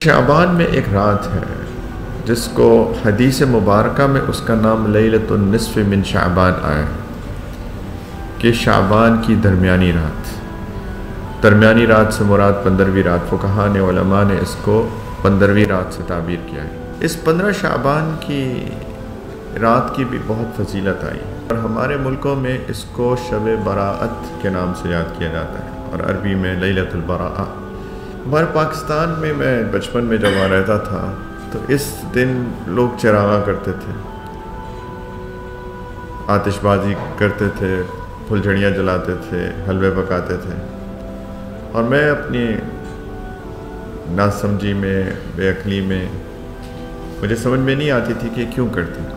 شعبان میں ایک رات ہے جس کو حدیث مبارکہ میں اس کا نام لیلۃ النصف من شعبان آیا ہے کہ شعبان کی درمیانی رات۔ درمیانی رات سے مراد 15ویں رات، فقہاء نے علماء نے اس کو 15ویں رات سے تعبیر کیا ہے۔ اس 15 شعبان کی رات کی بھی بہت فضیلت آئی اور ہمارے ملکوں میں اس کو شب براءت کے نام سے یاد کیا جاتا ہے اور عربی میں لیلۃ البراءہ۔ ہمارے پاکستان میں بچپن میں جب وہاں رہتا تھا تو اس دن لوگ چراغاں کرتے تھے، آتش بازی کرتے تھے، پھلجھڑیاں جلاتے تھے، حلوے پکاتے تھے، اور میں اپنی ناسمجھی میں، بے عقلی میں، مجھے سمجھ میں نہیں آتی تھی کہ کیوں کرتے ہیں،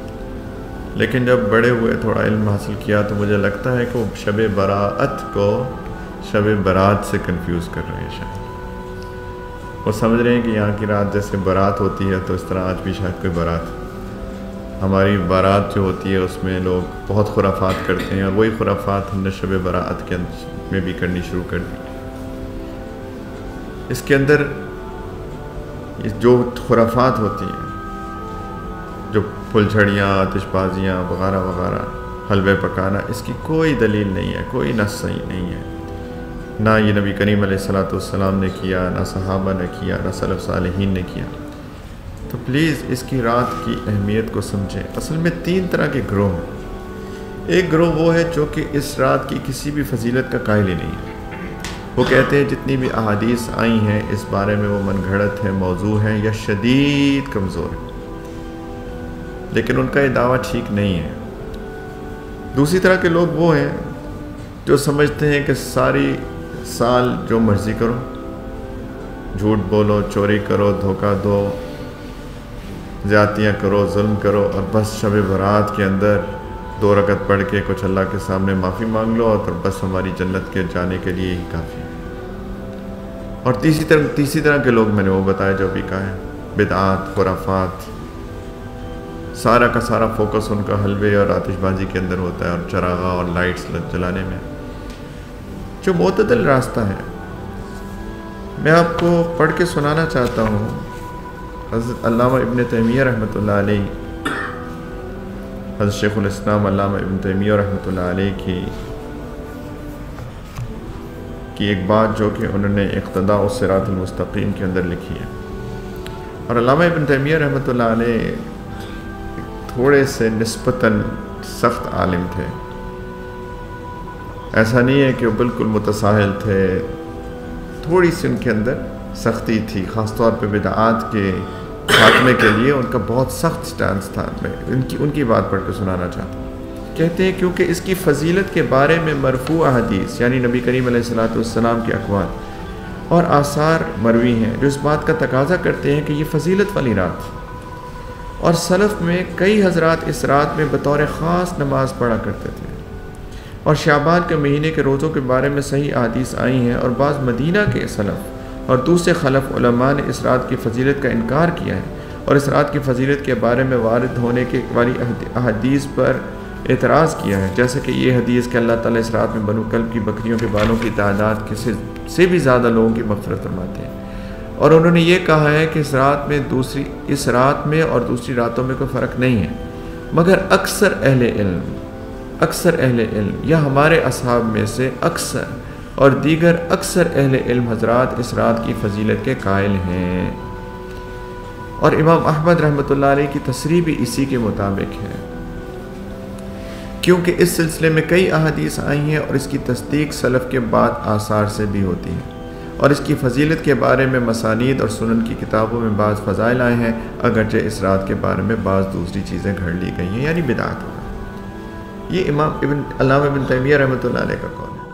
لیکن جب بڑے ہوئے تھوڑا علم حاصل کیا تو مجھے لگتا ہے کہ وہ شب براءت کو شب برات سے کنفیوز کر رہے ہیں۔ شاید وہ سمجھ رہے ہیں کہ یہاں کی رات جیسے برات ہوتی ہے تو اس طرح آج بھی شاید کوئی برات، ہماری بارات جو ہوتی ہے اس میں لوگ بہت خرافات کرتے ہیں، اور وہی خرافات ہم نے شب براءت کے میں بھی کرنی شروع کر دی۔ اس کے اندر جو خرافات ہوتی ہیں، جو پھلجھڑیاں، آتش بازیاں وغیرہ وغیرہ، حلوے پکانا، اس کی کوئی دلیل نہیں ہے، کوئی نص صحیح نہیں ہے۔ نہ یہ نبی کریم علیہ السلام نے کیا، نہ صحابہ نے کیا، نہ سلف صالحین نے کیا۔ تو پلیز اس کی رات کی اہمیت کو سمجھیں۔ اصل میں 3 طرح کے گروہ ہیں۔ ایک گروہ وہ ہے جو کہ اس رات کی کسی بھی فضیلت کا قائل ہی نہیں ہے۔ وہ کہتے ہیں جتنی بھی احادیث آئی ہیں اس بارے میں وہ من گھڑت ہے، موضوع ہیں یا شدید کمزور ہیں، لیکن ان کا یہ دعویٰ ٹھیک نہیں ہے۔ دوسری طرح کے لوگ وہ ہیں جو سمجھتے ہیں کہ ساری سال جو مرضی کرو، جھوٹ بولو، چوری کرو، دھوکہ دو، زیادتیاں کرو، ظلم کرو، اور بس شب برات کے اندر 2 رکعت پڑھ کے کچھ اللہ کے سامنے معافی مانگ لو اور بس ہماری جنت کے جانے کے لیے ہی کافی ہے۔ اور تیسری طرح کے لوگ میں نے وہ بتایا جو بھی کہا ہے، بدعات، خرافات، سارا کا سارا فوکس ان کا حلوے اور آتش بازی کے اندر ہوتا ہے اور چراغاں اور لائٹس جلانے میں۔ جو معتدل راستہ ہے میں آپ کو پڑھ کے سنانا چاہتا ہوں۔ حضرت علامہ ابن تیمیہ رحمۃ اللہ علیہ، حضرت شیخ الاسلام علامہ ابن تیمیہ رحمۃ اللہ علیہ کی ایک بات جو کہ انہوں نے اقتداء الصراط المستقیم کے اندر لکھی ہے۔ اور علامہ ابن تیمیہ رحمۃ اللہ علیہ تھوڑے سے نسبتاً سخت عالم تھے، ایسا نہیں ہے کہ وہ بالکل متساہل تھے، تھوڑی سی ان کے اندر سختی تھی، خاص طور پہ بدعات کے خاتمے کے لیے ان کا بہت سخت سٹانس تھا۔ میں ان کی بات پڑھ کے سنانا چاہتا ہوں۔ کہتے ہیں کیونکہ اس کی فضیلت کے بارے میں مرفوع حدیث یعنی نبی کریم علیہ السلام کے اقوال اور آثار مروی ہیں جو اس بات کا تقاضا کرتے ہیں کہ یہ فضیلت والی رات، اور سلف میں کئی حضرات اس رات میں بطور خاص نماز پڑھا کرتے تھے، اور شعبان کے مہینے کے روزوں کے بارے میں صحیح احادیث آئی ہیں، اور بعض مدینہ کے سلف اور دوسرے خلف علماء نے اس رات کی فضیلت کا انکار کیا ہے اور اس رات کی فضیلت کے بارے میں وارد ہونے کے والی احادیث پر اعتراض کیا ہے، جیسے کہ یہ حدیث کہ اللہ تعالیٰ اس رات میں بنو کلب کی بکریوں کے بالوں کی تعداد سے بھی زیادہ لوگوں کی مغفرت فرماتے ہیں، اور انہوں نے یہ کہا ہے کہ اس رات میں اور دوسری راتوں میں کوئی فرق نہیں ہے، مگر اکثر اہل علم یا ہمارے اصحاب میں سے اکثر اور دیگر اکثر اہل علم حضرات اس رات کی فضیلت کے قائل ہیں، اور امام احمد رحمۃ اللہ علیہ کی تصریح بھی اسی کے مطابق ہے، کیونکہ اس سلسلے میں کئی احادیث آئی ہیں اور اس کی تصدیق سلف کے بعد آثار سے بھی ہوتی ہے، اور اس کی فضیلت کے بارے میں مسانید اور سنن کی کتابوں میں بعض فضائل آئے ہیں، اگرچہ اس رات کے بارے میں بعض دوسری چیزیں گھڑ لی گئی ہیں، یعنی بدعات ہوگا۔ یہ علامہ ابن تیمیہ رحمۃ اللہ علیہ کا قول ہے۔